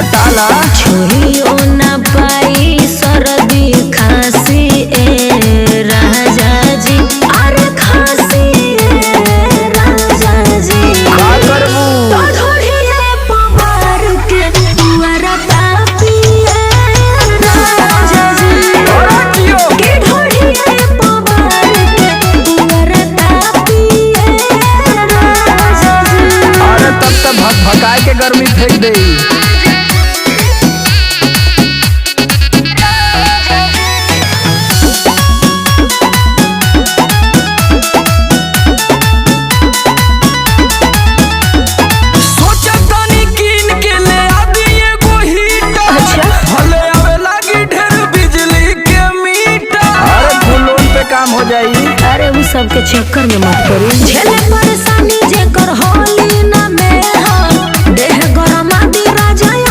सटाला छुइयो ना पाई सर्दी खांसी ए राजा जी, अरे खांसी ए राजा जी। का करबू तो ढोढ़िए पवार के पुअरा तापी ए राजा जी। के ढोढ़िए पवार के पुअरा तापी ए राजा जी। अरे तब तक भकाए के गर्मी फेंक दे। काम हो जाई। अरे वो सब के चक्कर में मत पड़ी।